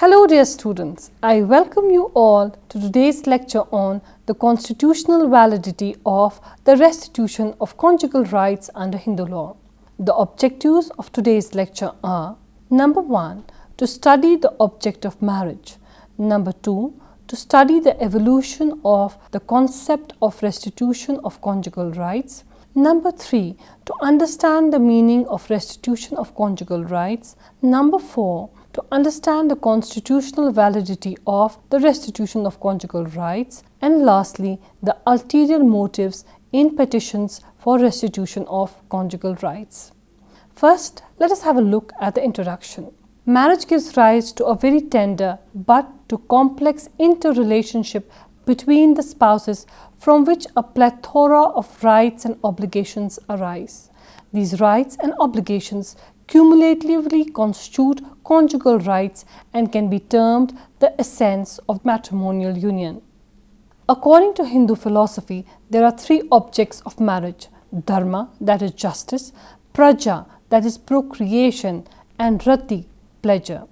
Hello dear students, I welcome you all to today's lecture on the constitutional validity of the restitution of conjugal rights under Hindu law. The objectives of today's lecture are: number 1, to study the object of marriage; number 2, to study the evolution of the concept of restitution of conjugal rights; number 3, to understand the meaning of restitution of conjugal rights; number 4, to understand the constitutional validity of the restitution of conjugal rights; and lastly, the ulterior motives in petitions for restitution of conjugal rights. First, let us have a look at the introduction. Marriage gives rise to a very tender but to complex interrelationship between the spouses, from which a plethora of rights and obligations arise. These rights and obligations cumulatively constitute conjugal rights and can be termed the essence of matrimonial union. According to Hindu philosophy, there are 3 objects of marriage: dharma, that is justice; praja, that is procreation; and rati, pleasure.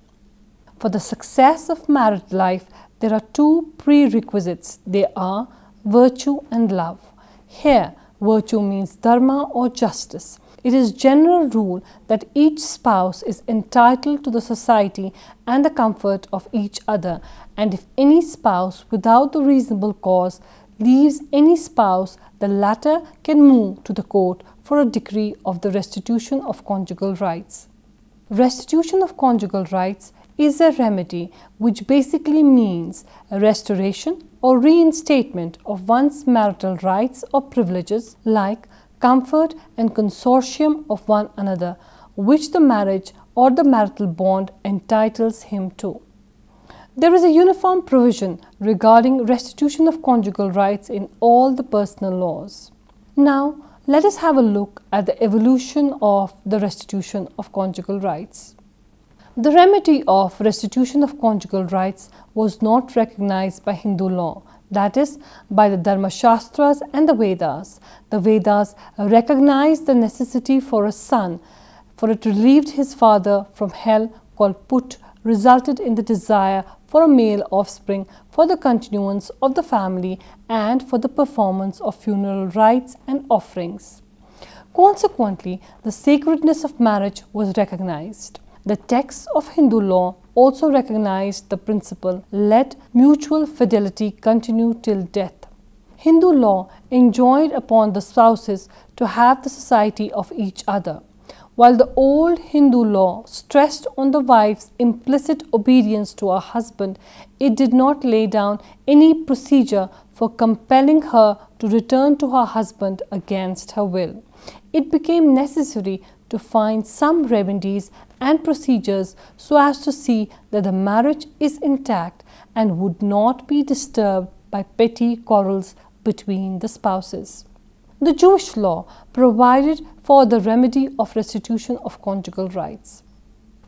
For the success of married life, there are 2 prerequisites. They are virtue and love. Here, virtue means dharma or justice. It is general rule that each spouse is entitled to the society and the comfort of each other, and if any spouse without the reasonable cause leaves any spouse, the latter can move to the court for a decree of the restitution of conjugal rights. Restitution of conjugal rights is a remedy which basically means a restoration or reinstatement of one's marital rights or privileges, like comfort and consortium of one another, which the marriage or the marital bond entitles him to. There is a uniform provision regarding restitution of conjugal rights in all the personal laws. Now, let us have a look at the evolution of the restitution of conjugal rights. The remedy of restitution of conjugal rights was not recognized by Hindu law, that is, by the Dharma Shastras and the Vedas. The Vedas recognized the necessity for a son, for it relieved his father from hell, called Put, resulted in the desire for a male offspring, for the continuance of the family, and for the performance of funeral rites and offerings. Consequently, the sacredness of marriage was recognized. The texts of Hindu law also recognized the principle, let mutual fidelity continue till death. Hindu law enjoined upon the spouses to have the society of each other, while the old Hindu law stressed on the wife's implicit obedience to her husband. It did not lay down any procedure for compelling her to return to her husband against her will. It became necessary to find some remedies and procedures so as to see that the marriage is intact and would not be disturbed by petty quarrels between the spouses. The Jewish law provided for the remedy of restitution of conjugal rights.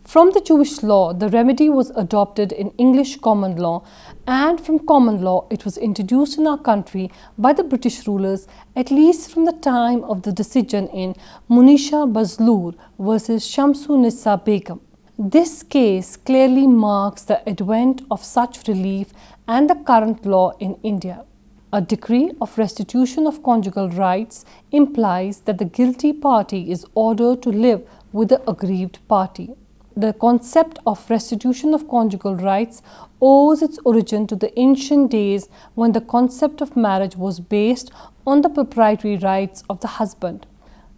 From the Jewish law, the remedy was adopted in English common law, and from common law it was introduced in our country by the British rulers, at least from the time of the decision in Munisha Bazlur versus Shamsu Nissa Begum. This case clearly marks the advent of such relief and the current law in India. A decree of restitution of conjugal rights implies that the guilty party is ordered to live with the aggrieved party. The concept of restitution of conjugal rights owes its origin to the ancient days when the concept of marriage was based on the proprietary rights of the husband.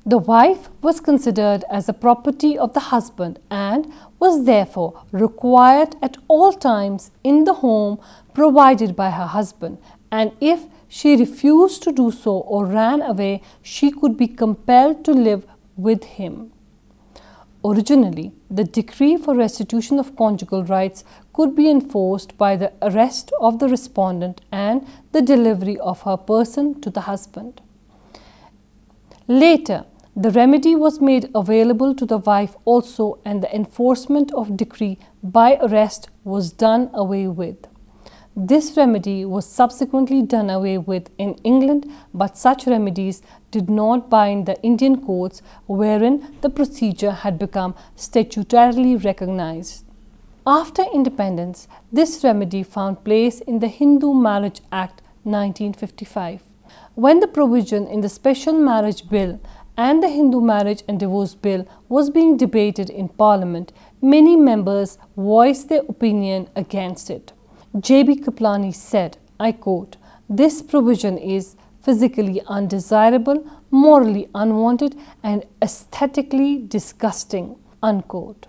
The wife was considered as the property of the husband and was therefore required at all times in the home provided by her husband, and if she refused to do so or ran away, she could be compelled to live with him. Originally, the decree for restitution of conjugal rights could be enforced by the arrest of the respondent and the delivery of her person to the husband. Later, the remedy was made available to the wife also, and the enforcement of decree by arrest was done away with. This remedy was subsequently done away with in England, but such remedies did not bind the Indian courts, wherein the procedure had become statutorily recognized. After independence, this remedy found place in the Hindu Marriage Act 1955. When the provision in the Special Marriage Bill and the Hindu Marriage and Divorce Bill was being debated in Parliament, many members voiced their opinion against it. J.B. Kriplani said, I quote, "This provision is physically undesirable, morally unwanted and aesthetically disgusting," unquote.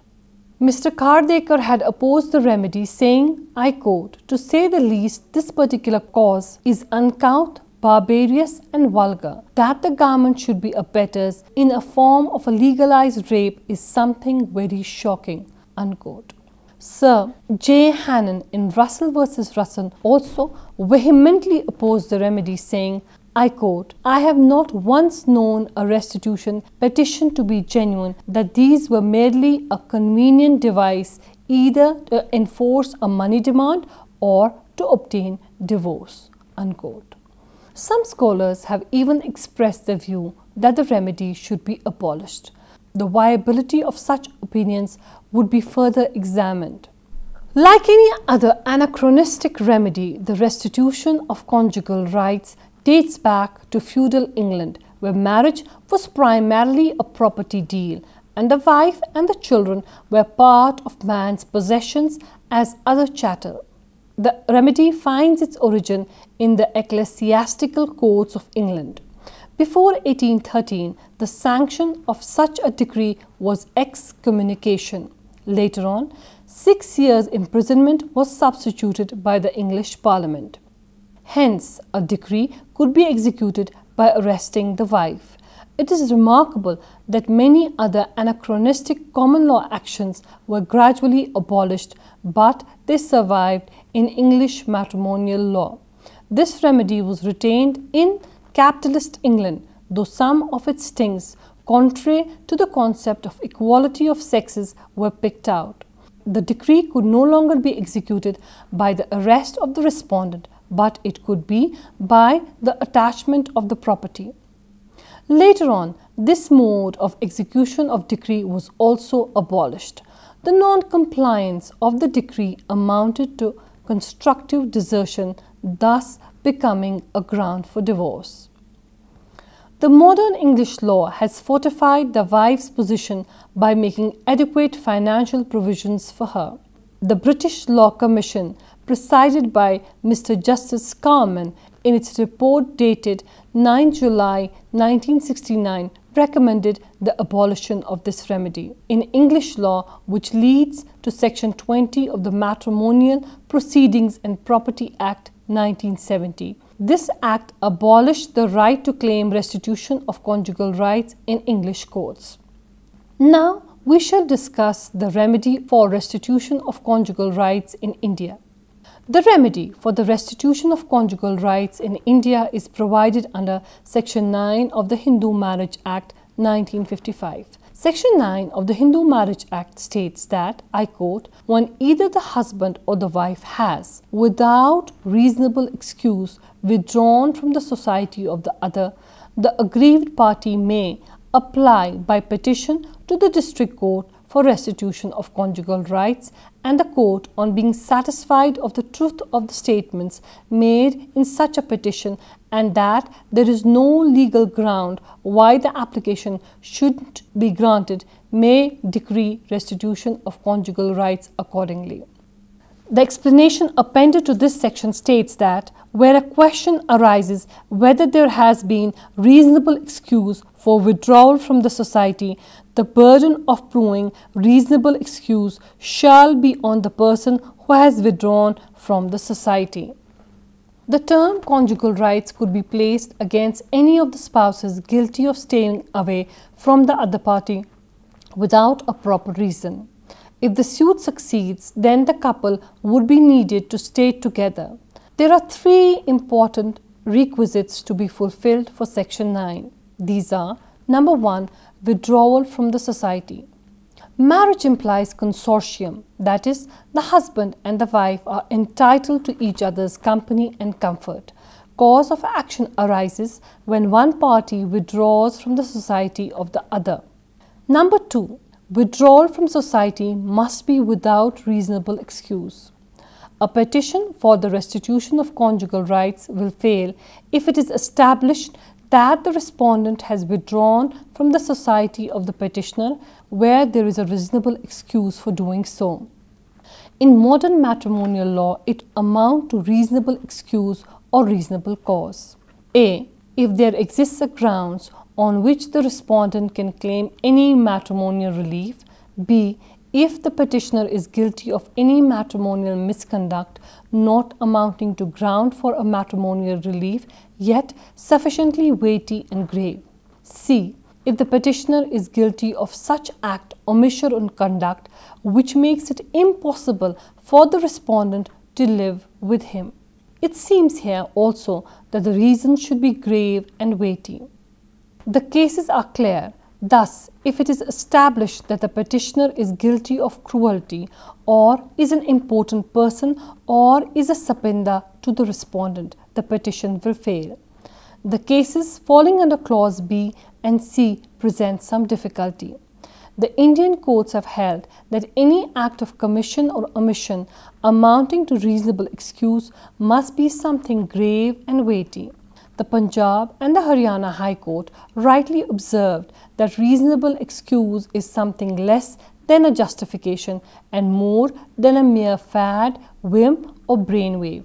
Mr. Khardekar had opposed the remedy, saying, I quote, "To say the least, this particular cause is uncouth, barbarous and vulgar. That the garment should be abettors in a form of a legalized rape is something very shocking," unquote. Sir J. Hannon in Russell vs. Russell also vehemently opposed the remedy, saying, I quote, "I have not once known a restitution petition to be genuine, that these were merely a convenient device either to enforce a money demand or to obtain divorce," unquote. Some scholars have even expressed the view that the remedy should be abolished. The viability of such opinions would be further examined. Like any other anachronistic remedy, the restitution of conjugal rights dates back to feudal England, where marriage was primarily a property deal and the wife and the children were part of man's possessions as other chattel. The remedy finds its origin in the ecclesiastical codes of England. Before 1813, the sanction of such a decree was excommunication. Later on, 6 years' imprisonment was substituted by the English Parliament. Hence, a decree could be executed by arresting the wife. It is remarkable that many other anachronistic common law actions were gradually abolished, but they survived in English matrimonial law. This remedy was retained in capitalist England, though some of its stings, contrary to the concept of equality of sexes, were picked out. The decree could no longer be executed by the arrest of the respondent, but it could be by the attachment of the property. Later on, this mode of execution of decree was also abolished. The non-compliance of the decree amounted to constructive desertion, thus becoming a ground for divorce. The modern English law has fortified the wife's position by making adequate financial provisions for her. The British Law Commission, presided by Mr. Justice Scarman, in its report dated 9 July 1969, recommended the abolition of this remedy. In English law, which leads to Section 20 of the Matrimonial Proceedings and Property Act 1970. This act abolished the right to claim restitution of conjugal rights in English courts. Now, we shall discuss the remedy for restitution of conjugal rights in India. The remedy for the restitution of conjugal rights in India is provided under Section 9 of the Hindu Marriage Act 1955. Section 9 of the Hindu Marriage Act states that, I quote, "When either the husband or the wife has, without reasonable excuse, withdrawn from the society of the other, the aggrieved party may apply by petition to the district court for restitution of conjugal rights, and the court, on being satisfied of the truth of the statements made in such a petition and that there is no legal ground why the application shouldn't be granted, may decree restitution of conjugal rights accordingly." The explanation appended to this section states that where a question arises whether there has been reasonable excuse for withdrawal from the society, the burden of proving reasonable excuse shall be on the person who has withdrawn from the society. The term conjugal rights could be placed against any of the spouses guilty of staying away from the other party without a proper reason. If the suit succeeds, then the couple would be needed to stay together. There are 3 important requisites to be fulfilled for Section 9. These are: number 1, withdrawal from the society. Marriage implies consortium, that is, the husband and the wife are entitled to each other's company and comfort. Cause of action arises when one party withdraws from the society of the other. Number 2, withdrawal from society must be without reasonable excuse. A petition for the restitution of conjugal rights will fail if it is established that the respondent has withdrawn from the society of the petitioner where there is a reasonable excuse for doing so. In modern matrimonial law, it amounts to reasonable excuse or reasonable cause. A. If there exists a grounds on which the respondent can claim any matrimonial relief. B. If the petitioner is guilty of any matrimonial misconduct not amounting to ground for a matrimonial relief, yet sufficiently weighty and grave. C. If the petitioner is guilty of such act, omission or conduct which makes it impossible for the respondent to live with him. It seems here also that the reasons should be grave and weighty. The cases are clear. Thus, if it is established that the petitioner is guilty of cruelty or is an important person or is a subpoena to the respondent, the petition will fail. The cases falling under clause B and C present some difficulty. The Indian courts have held that any act of commission or omission amounting to reasonable excuse must be something grave and weighty. The Punjab and the Haryana High Court rightly observed that reasonable excuse is something less than a justification and more than a mere fad, whim or brainwave.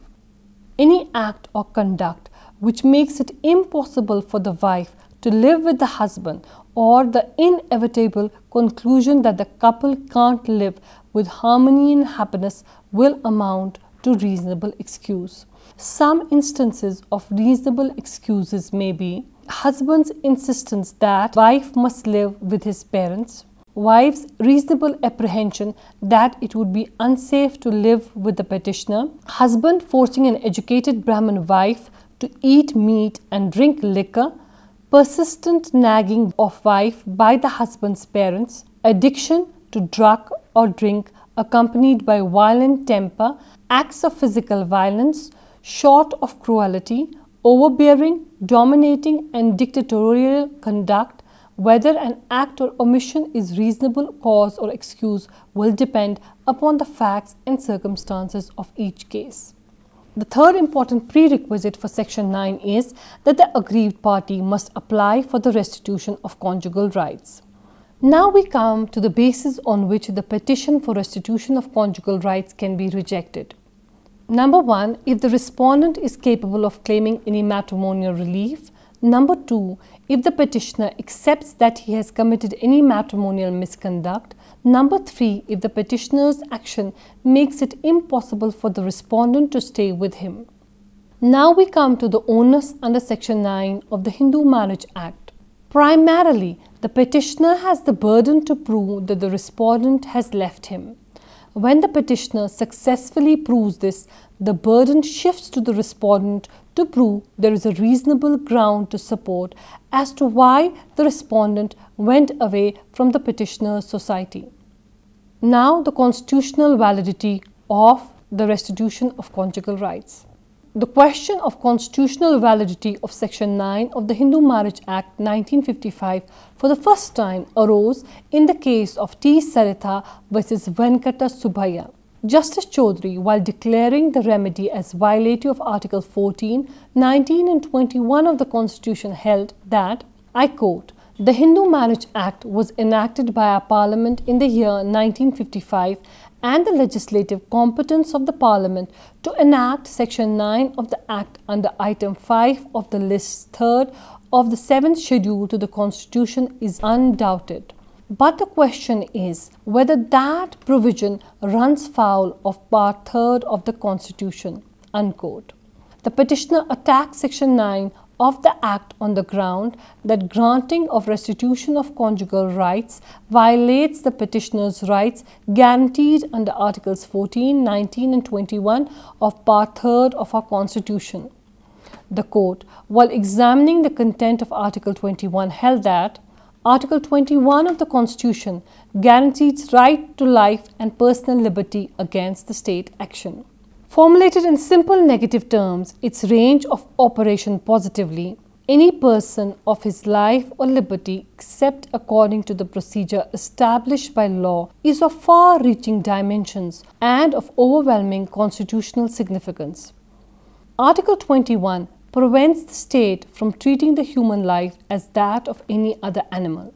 Any act or conduct which makes it impossible for the wife to live with the husband or the inevitable conclusion that the couple can't live with harmony and happiness will amount to reasonable excuse. Some instances of reasonable excuses may be husband's insistence that wife must live with his parents, wife's reasonable apprehension that it would be unsafe to live with the petitioner, husband forcing an educated Brahmin wife to eat meat and drink liquor, persistent nagging of wife by the husband's parents, addiction to drug or drink accompanied by violent temper, acts of physical violence, short of cruelty, overbearing, dominating and dictatorial conduct. Whether an act or omission is reasonable cause or excuse will depend upon the facts and circumstances of each case. The third important prerequisite for Section 9 is that the aggrieved party must apply for the restitution of conjugal rights. Now we come to the basis on which the petition for restitution of conjugal rights can be rejected. Number 1, if the respondent is capable of claiming any matrimonial relief. Number 2, if the petitioner accepts that he has committed any matrimonial misconduct. Number 3, if the petitioner's action makes it impossible for the respondent to stay with him. Now we come to the onus under Section 9 of the Hindu Marriage Act. Primarily, the petitioner has the burden to prove that the respondent has left him. When the petitioner successfully proves this, the burden shifts to the respondent to prove there is a reasonable ground to support as to why the respondent went away from the petitioner's society. Now, the constitutional validity of the restitution of conjugal rights. The question of constitutional validity of Section 9 of the Hindu Marriage Act 1955 for the first time arose in the case of T. Saritha vs. Venkata Subbaiah. Justice Chaudhary, while declaring the remedy as violative of Article 14, 19 and 21 of the Constitution held that, I quote, "The Hindu Marriage Act was enacted by our Parliament in the year 1955 and the legislative competence of the Parliament to enact Section 9 of the Act under Item 5 of the List 3rd of the 7th Schedule to the Constitution is undoubted. But the question is whether that provision runs foul of Part 3rd of the Constitution." Unquote. The petitioner attacked Section 9 of the Act on the ground that granting of restitution of conjugal rights violates the petitioner's rights guaranteed under Articles 14, 19 and 21 of Part 3rd of our Constitution. The court, while examining the content of Article 21, held that Article 21 of the Constitution guarantees right to life and personal liberty against the state action. Formulated in simple negative terms, its range of operation positively any person of his life or liberty except according to the procedure established by law is of far-reaching dimensions and of overwhelming constitutional significance. Article 21 prevents the state from treating the human life as that of any other animal.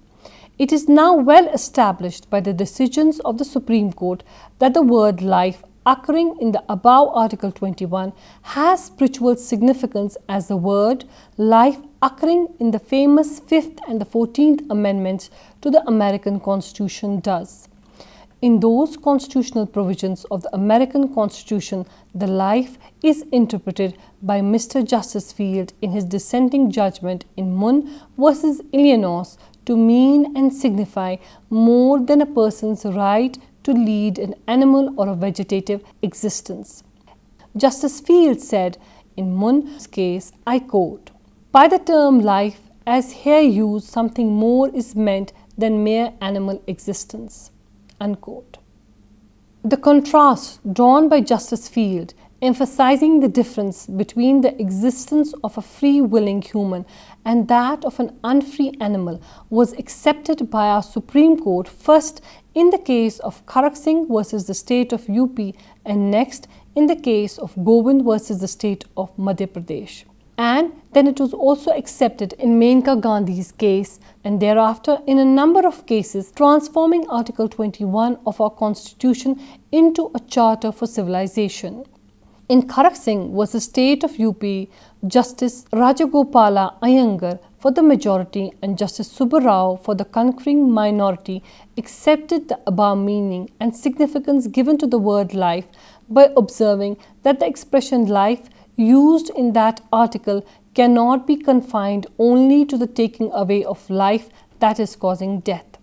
It is now well established by the decisions of the Supreme Court that the word life occurring in the above Article 21 has spiritual significance as the word life occurring in the famous 5th and the 14th Amendments to the American Constitution does. In those constitutional provisions of the American Constitution, the life is interpreted by Mr. Justice Field in his dissenting judgment in Munn v. Illinois to mean and signify more than a person's right to lead an animal or a vegetative existence. Justice Field said in Munn's case, I quote, "By the term life, as here used, something more is meant than mere animal existence." Unquote. The contrast drawn by Justice Field, emphasizing the difference between the existence of a free-willing human and that of an unfree animal, was accepted by our Supreme Court first in the case of Karak Singh versus the state of UP and next in the case of Govind versus the state of Madhya Pradesh. And then it was also accepted in Menka Gandhi's case and thereafter in a number of cases transforming Article 21 of our Constitution into a charter for civilization. In Karak Singh versus state of UP, Justice Rajagopala Iyengar for the majority and Justice Subbarao for the concurring minority accepted the above meaning and significance given to the word life by observing that the expression life used in that article cannot be confined only to the taking away of life that is causing death.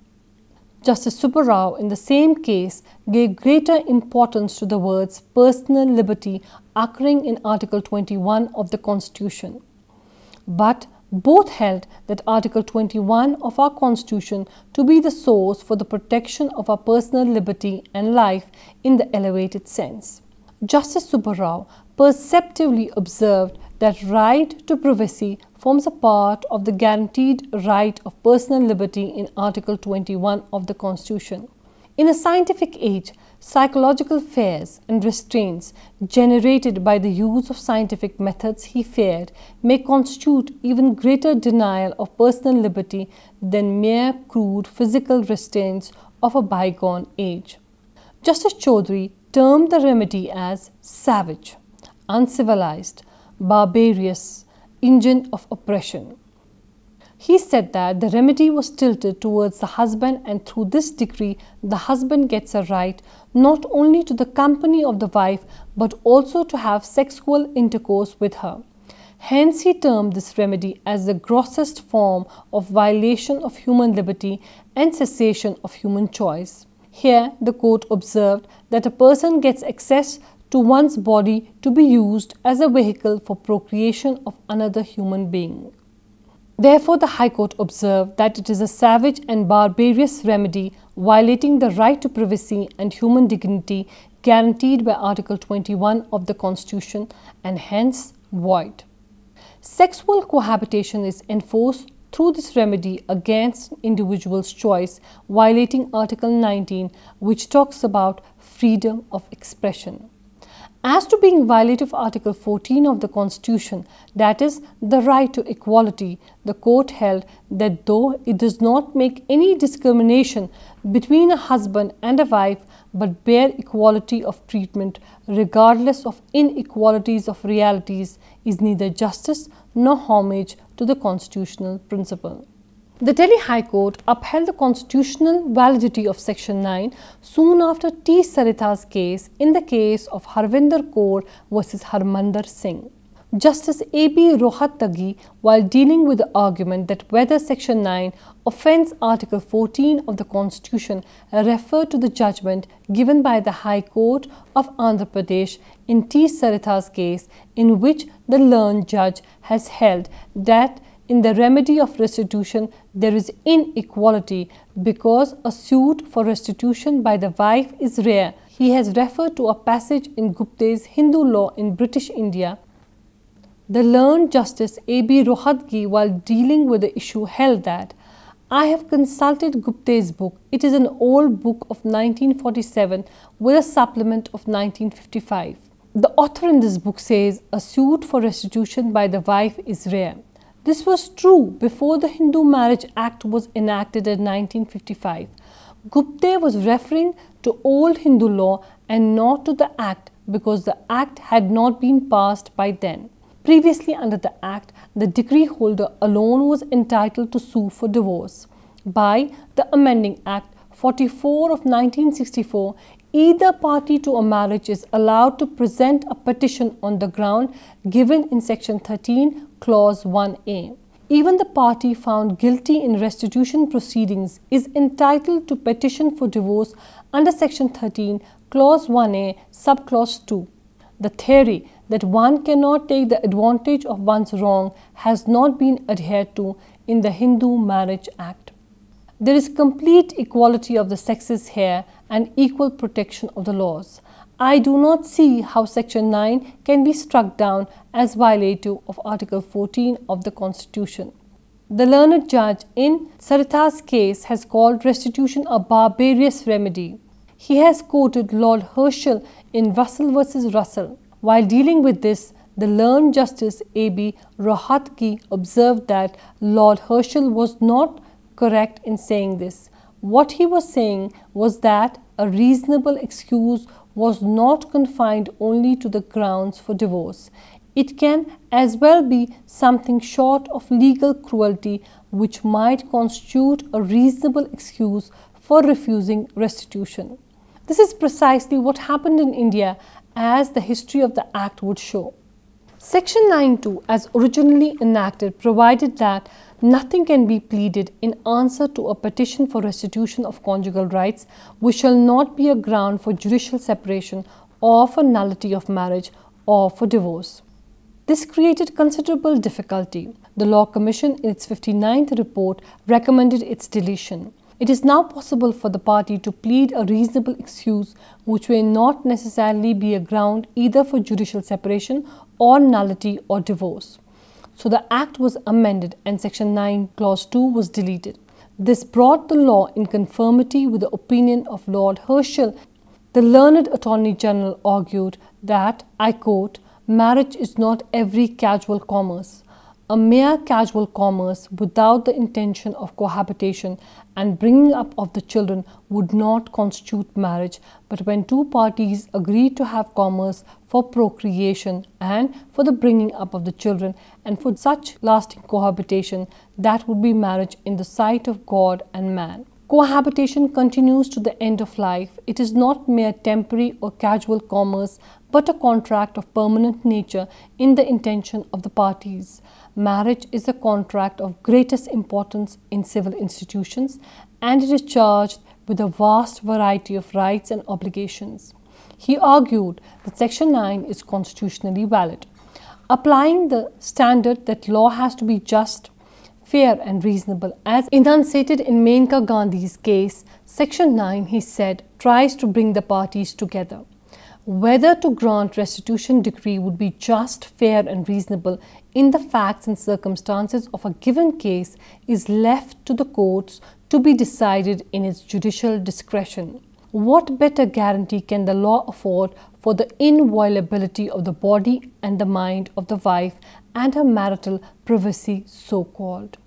Justice Subbarao in the same case gave greater importance to the words personal liberty occurring in Article 21 of the Constitution. But both held that Article 21 of our Constitution to be the source for the protection of our personal liberty and life in the elevated sense. Justice Subbarao perceptively observed that right to privacy forms a part of the guaranteed right of personal liberty in Article 21 of the Constitution. In a scientific age, psychological fears and restraints generated by the use of scientific methods, he feared, may constitute even greater denial of personal liberty than mere crude physical restraints of a bygone age. Justice Chaudhary termed the remedy as savage, uncivilized, barbarous, engine of oppression. He said that the remedy was tilted towards the husband, and through this decree the husband gets a right not only to the company of the wife but also to have sexual intercourse with her. Hence he termed this remedy as the grossest form of violation of human liberty and cessation of human choice. Here the court observed that a person gets access to one's body to be used as a vehicle for procreation of another human being. Therefore, the High Court observed that it is a savage and barbarous remedy violating the right to privacy and human dignity guaranteed by Article 21 of the Constitution and hence void. Sexual cohabitation is enforced through this remedy against individual's choice, violating Article 19, which talks about freedom of expression. As to being violative of Article 14 of the Constitution, that is, the right to equality, the court held that though it does not make any discrimination between a husband and a wife, but bear equality of treatment regardless of inequalities of realities, is neither justice nor homage to the constitutional principle. The Delhi High Court upheld the constitutional validity of Section 9 soon after T. Saritha's case in the case of Harvinder Kaur versus Harmandir Singh. Justice A.B. Rohatgi, while dealing with the argument that whether Section 9 offends Article 14 of the Constitution, referred to the judgment given by the High Court of Andhra Pradesh in T. Saritha's case, in which the learned judge has held that in the remedy of restitution, there is inequality because a suit for restitution by the wife is rare. He has referred to a passage in Gupte's Hindu law in British India, The learned Justice A.B. Rohatgi, while dealing with the issue, held that I have consulted Gupte's book. It is an old book of 1947 with a supplement of 1955. The author in this book says a suit for restitution by the wife is rare. This was true before the Hindu Marriage Act was enacted in 1955. Gupte was referring to old Hindu law and not to the Act because the Act had not been passed by then. Previously, under the Act, the decree holder alone was entitled to sue for divorce. By the Amending Act 44 of 1964, either party to a marriage is allowed to present a petition on the ground given in Section 13, Clause 1A. Even the party found guilty in restitution proceedings is entitled to petition for divorce under Section 13, Clause 1A, Subclause 2. The theory that one cannot take the advantage of one's wrong has not been adhered to in the Hindu Marriage Act. There is complete equality of the sexes here and equal protection of the laws. I do not see how Section 9 can be struck down as violative of Article 14 of the Constitution. The learned judge in Saritha's case has called restitution a barbarous remedy. He has quoted Lord Herschel in Russell v. Russell. While dealing with this, the learned Justice A.B. Rohatgi observed that Lord Herschel was not correct in saying this. What he was saying was that a reasonable excuse was not confined only to the grounds for divorce. It can as well be something short of legal cruelty which might constitute a reasonable excuse for refusing restitution. This is precisely what happened in India, as the history of the Act would show. Section 9(2), as originally enacted, provided that nothing can be pleaded in answer to a petition for restitution of conjugal rights which shall not be a ground for judicial separation or for nullity of marriage or for divorce. This created considerable difficulty. The Law Commission in its 59th report recommended its deletion. It is now possible for the party to plead a reasonable excuse which may not necessarily be a ground either for judicial separation or nullity or divorce. So the Act was amended and Section 9, Clause 2 was deleted. This brought the law in conformity with the opinion of Lord Herschel. The learned Attorney General argued that, I quote, marriage is not every casual commerce. A mere casual commerce without the intention of cohabitation and bringing up of the children would not constitute marriage, but when two parties agree to have commerce for procreation and for the bringing up of the children and for such lasting cohabitation, that would be marriage in the sight of God and man. Cohabitation continues to the end of life. It is not mere temporary or casual commerce, but a contract of permanent nature in the intention of the parties. Marriage is a contract of greatest importance in civil institutions, and it is charged with a vast variety of rights and obligations. He argued that Section 9 is constitutionally valid. Applying the standard that law has to be just, fair and reasonable, as enunciated in Menka Gandhi's case, Section 9, he said, tries to bring the parties together. Whether to grant restitution decree would be just, fair and reasonable in the facts and circumstances of a given case is left to the courts to be decided in its judicial discretion. What better guarantee can the law afford for the inviolability of the body and the mind of the wife and her marital privacy, so-called?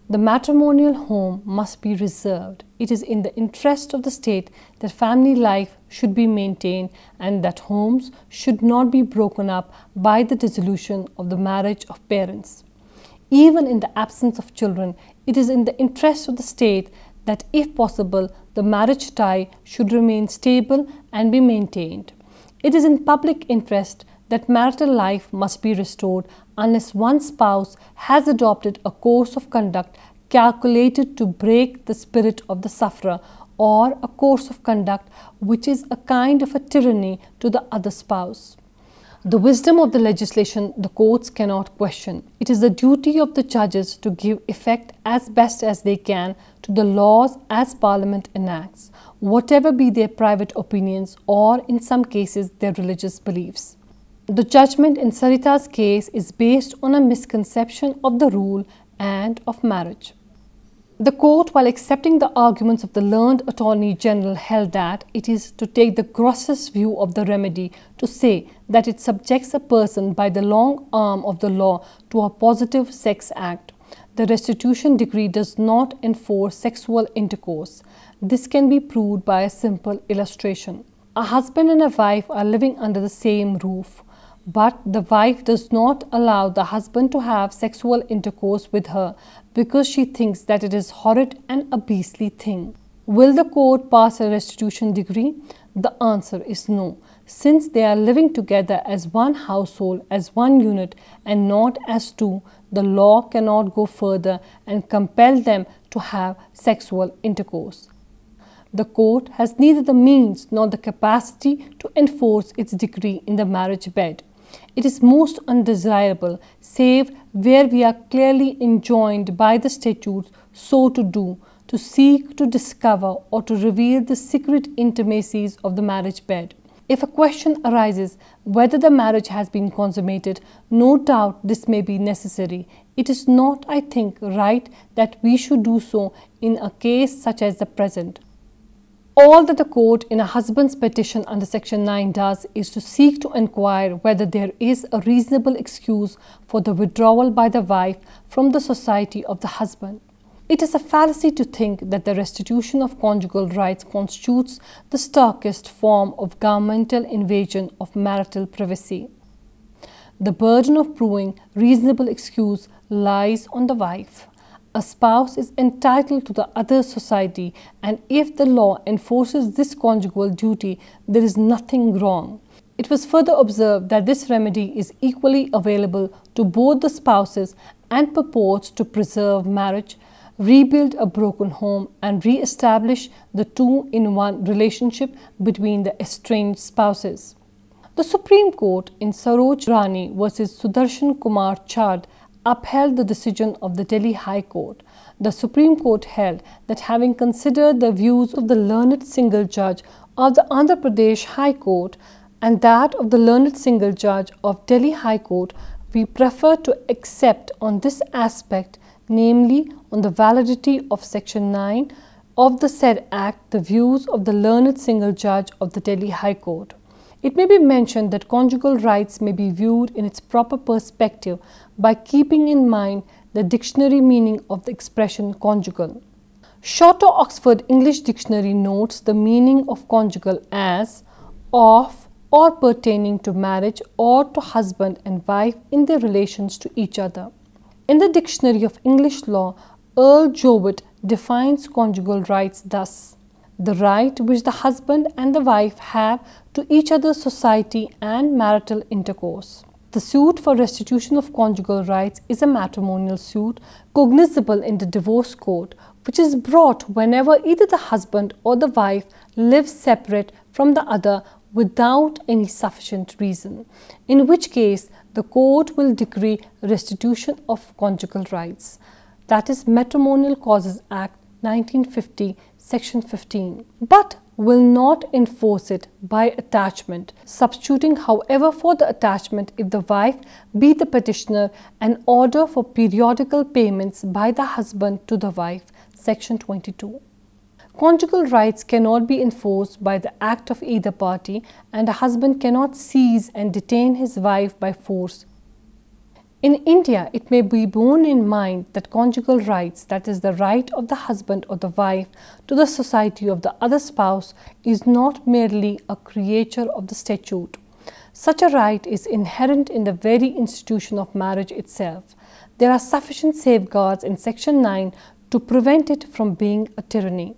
The matrimonial home must be reserved. It is in the interest of the state that family life should be maintained and that homes should not be broken up by the dissolution of the marriage of parents. Even in the absence of children, it is in the interest of the state that, if possible, the marriage tie should remain stable and be maintained. It is in public interest that marital life must be restored unless one spouse has adopted a course of conduct calculated to break the spirit of the sufferer, or a course of conduct which is a kind of a tyranny to the other spouse. The wisdom of the legislation the courts cannot question. It is the duty of the judges to give effect as best as they can to the laws as Parliament enacts, whatever be their private opinions or, in some cases, their religious beliefs. The judgment in Sarita's case is based on a misconception of the rule and of marriage. The court, while accepting the arguments of the learned Attorney General, held that it is to take the grossest view of the remedy to say that it subjects a person by the long arm of the law to a positive sex act. The restitution decree does not enforce sexual intercourse. This can be proved by a simple illustration. A husband and a wife are living under the same roof, but the wife does not allow the husband to have sexual intercourse with her because she thinks that it is horrid and a beastly thing. Will the court pass a restitution decree? The answer is no, since they are living together as one household, as one unit, and not as two. The law cannot go further and compel them to have sexual intercourse. The court has neither the means nor the capacity to enforce its decree in the marriage bed. It is most undesirable, save where we are clearly enjoined by the statutes so to do, to seek to discover or to reveal the secret intimacies of the marriage bed. If a question arises whether the marriage has been consummated, no doubt this may be necessary. It is not, I think, right that we should do so in a case such as the present. All that the court in a husband's petition under Section 9 does is to seek to inquire whether there is a reasonable excuse for the withdrawal by the wife from the society of the husband. It is a fallacy to think that the restitution of conjugal rights constitutes the starkest form of governmental invasion of marital privacy. The burden of proving reasonable excuse lies on the wife. A spouse is entitled to the other's society, and if the law enforces this conjugal duty, there is nothing wrong. It was further observed that this remedy is equally available to both the spouses and purports to preserve marriage, rebuild a broken home, and re-establish the two-in-one relationship between the estranged spouses. The Supreme Court in Saroj Rani v. Sudarshan Kumar Chad upheld the decision of the Delhi High Court. The Supreme Court held that having considered the views of the learned single judge of the Andhra Pradesh High Court and that of the learned single judge of Delhi High Court, we prefer to accept on this aspect, namely on the validity of Section 9 of the said Act, the views of the learned single judge of the Delhi High Court. It may be mentioned that conjugal rights may be viewed in its proper perspective by keeping in mind the dictionary meaning of the expression conjugal. Shorter Oxford English Dictionary notes the meaning of conjugal as of or pertaining to marriage or to husband and wife in their relations to each other. In the Dictionary of English Law, Earl Jowett defines conjugal rights thus: the right which the husband and the wife have to each other's society and marital intercourse. The suit for restitution of conjugal rights is a matrimonial suit cognizable in the divorce court, which is brought whenever either the husband or the wife lives separate from the other without any sufficient reason, in which case the court will decree restitution of conjugal rights. That is Matrimonial Causes Act 1950, Section 15, but will not enforce it by attachment, substituting however for the attachment, if the wife be the petitioner, an order for periodical payments by the husband to the wife, Section 22. Conjugal rights cannot be enforced by the act of either party, and a husband cannot seize and detain his wife by force. In India, it may be borne in mind that conjugal rights, that is the right of the husband or the wife to the society of the other spouse, is not merely a creature of the statute. Such a right is inherent in the very institution of marriage itself. There are sufficient safeguards in Section 9 to prevent it from being a tyranny.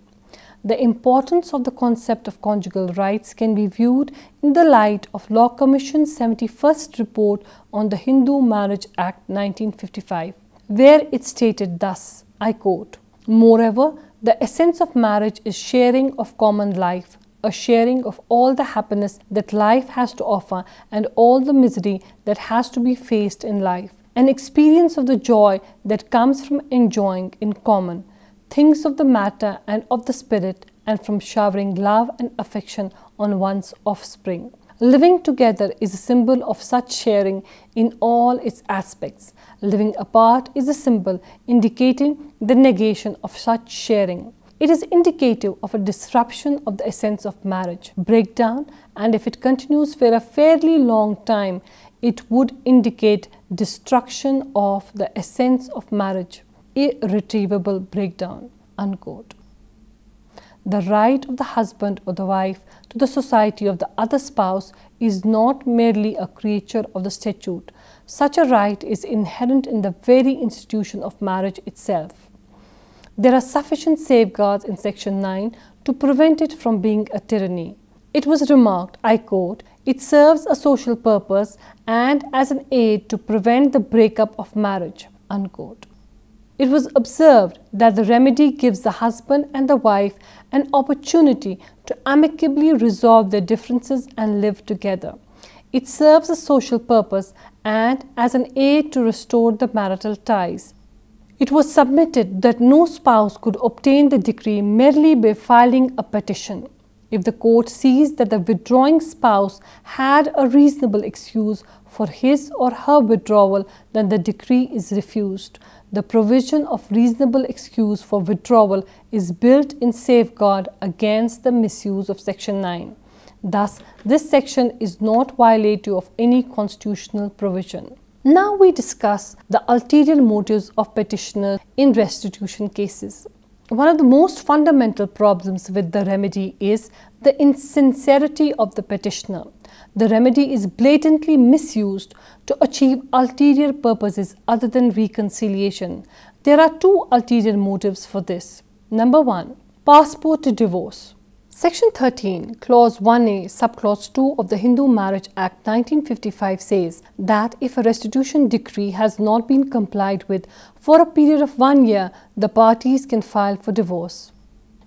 The importance of the concept of conjugal rights can be viewed in the light of Law Commission's 71st report on the Hindu Marriage Act 1955, where it stated thus, I quote, "Moreover, the essence of marriage is sharing of common life, a sharing of all the happiness that life has to offer and all the misery that has to be faced in life, an experience of the joy that comes from enjoying in common things of the matter and of the spirit, and from showering love and affection on one's offspring. Living together is a symbol of such sharing in all its aspects. Living apart is a symbol indicating the negation of such sharing. It is indicative of a disruption of the essence of marriage, breakdown, and if it continues for a fairly long time, it would indicate destruction of the essence of marriage, irretrievable breakdown, unquote. The right of the husband or the wife to the society of the other spouse is not merely a creature of the statute. Such a right is inherent in the very institution of marriage itself. There are sufficient safeguards in Section 9 to prevent it from being a tyranny. It was remarked, I quote, "It serves a social purpose and as an aid to prevent the breakup of marriage," unquote. It was observed that the remedy gives the husband and the wife an opportunity to amicably resolve their differences and live together. It serves a social purpose and as an aid to restore the marital ties. It was submitted that no spouse could obtain the decree merely by filing a petition. If the court sees that the withdrawing spouse had a reasonable excuse for his or her withdrawal, then the decree is refused. The provision of reasonable excuse for withdrawal is built-in safeguard against the misuse of Section 9. Thus, this section is not violative of any constitutional provision. Now we discuss the ulterior motives of petitioners in restitution cases. One of the most fundamental problems with the remedy is the insincerity of the petitioner. The remedy is blatantly misused to achieve ulterior purposes other than reconciliation. There are two ulterior motives for this. Number 1, passport to divorce. Section 13, Clause 1A, Subclause 2 of the Hindu Marriage Act 1955 says that if a restitution decree has not been complied with for a period of 1 year, the parties can file for divorce.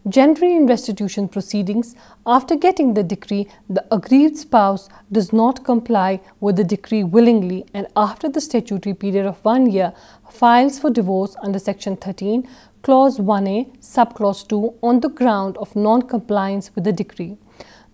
Generally, in restitution proceedings, after getting the decree, the aggrieved spouse does not comply with the decree willingly and after the statutory period of 1 year, files for divorce under Section 13, Clause 1A, Subclause 2 on the ground of non-compliance with the decree.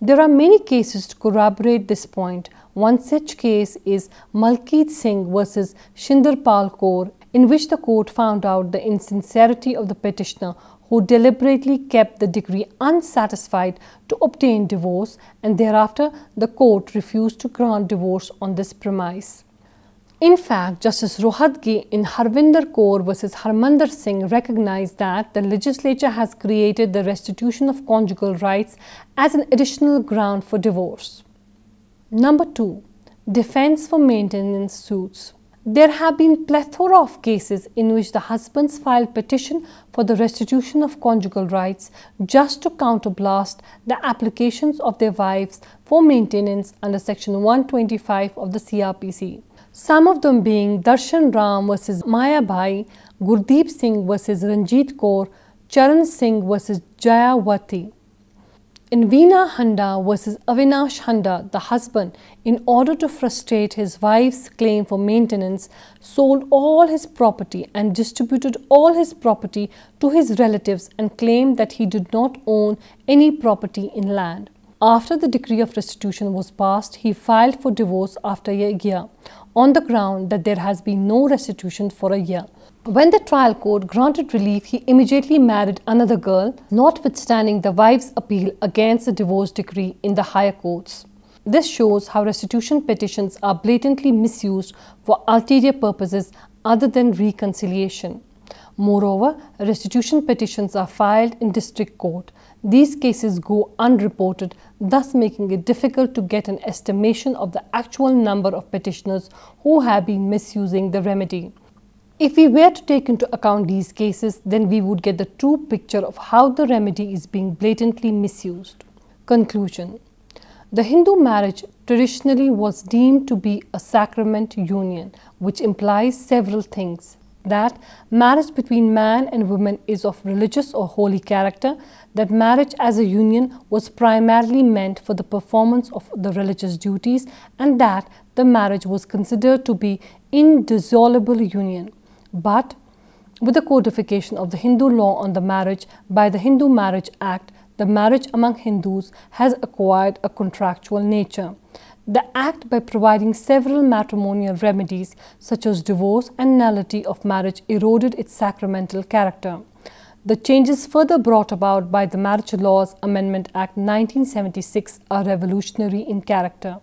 There are many cases to corroborate this point. One such case is Malkeet Singh versus Shinderpal Kaur, in which the court found out the insincerity of the petitioner who deliberately kept the decree unsatisfied to obtain divorce, and thereafter the court refused to grant divorce on this premise. In fact, Justice Rohatgi in Harvinder Kaur versus Harmandir Singh recognized that the legislature has created the restitution of conjugal rights as an additional ground for divorce. Number 2, defense for maintenance suits. There have been plethora of cases in which the husbands filed petition for the restitution of conjugal rights just to counterblast the applications of their wives for maintenance under Section 125 of the CRPC. Some of them being Darshan Ram versus Maya Bhai, Gurdeep Singh versus Ranjit Kaur, Charan Singh versus Jayawati. In Veena Handa versus Avinash Handa, the husband, in order to frustrate his wife's claim for maintenance, sold all his property and distributed all his property to his relatives and claimed that he did not own any property in land. After the decree of restitution was passed, he filed for divorce after a year, on the ground that there has been no restitution for a year. When the trial court granted relief, he immediately married another girl, notwithstanding the wife's appeal against the divorce decree in the higher courts. This shows how restitution petitions are blatantly misused for ulterior purposes other than reconciliation. Moreover, restitution petitions are filed in district court. These cases go unreported, thus making it difficult to get an estimation of the actual number of petitioners who have been misusing the remedy. If we were to take into account these cases, then we would get the true picture of how the remedy is being blatantly misused. Conclusion. The Hindu marriage traditionally was deemed to be a sacrament union, which implies several things. That marriage between man and woman is of religious or holy character, that marriage as a union was primarily meant for the performance of the religious duties, and that the marriage was considered to be indissoluble union. But with the codification of the Hindu law on the marriage by the Hindu Marriage Act, the marriage among Hindus has acquired a contractual nature. The Act, by providing several matrimonial remedies such as divorce and nullity of marriage, eroded its sacramental character. The changes further brought about by the Marriage Laws Amendment Act 1976 are revolutionary in character.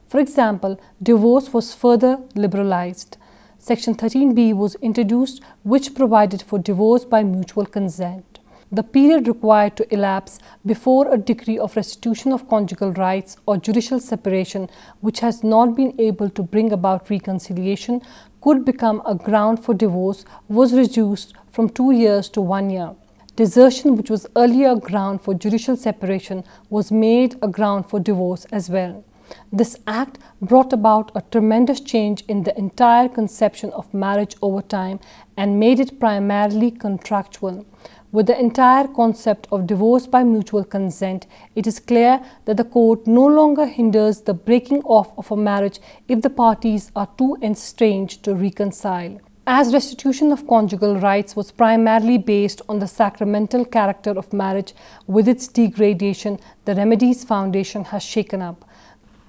For example, divorce was further liberalized. Section 13B was introduced, which provided for divorce by mutual consent. The period required to elapse before a decree of restitution of conjugal rights or judicial separation which has not been able to bring about reconciliation could become a ground for divorce was reduced from 2 years to 1 year. Desertion, which was earlier a ground for judicial separation, was made a ground for divorce as well. This act brought about a tremendous change in the entire conception of marriage over time and made it primarily contractual. With the entire concept of divorce by mutual consent, it is clear that the court no longer hinders the breaking off of a marriage if the parties are too estranged to reconcile. As restitution of conjugal rights was primarily based on the sacramental character of marriage, with its degradation, the remedy's foundation has shaken up.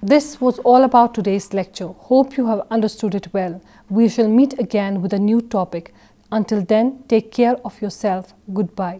This was all about today's lecture. Hope you have understood it well. We shall meet again with a new topic. Until then, take care of yourself. Goodbye.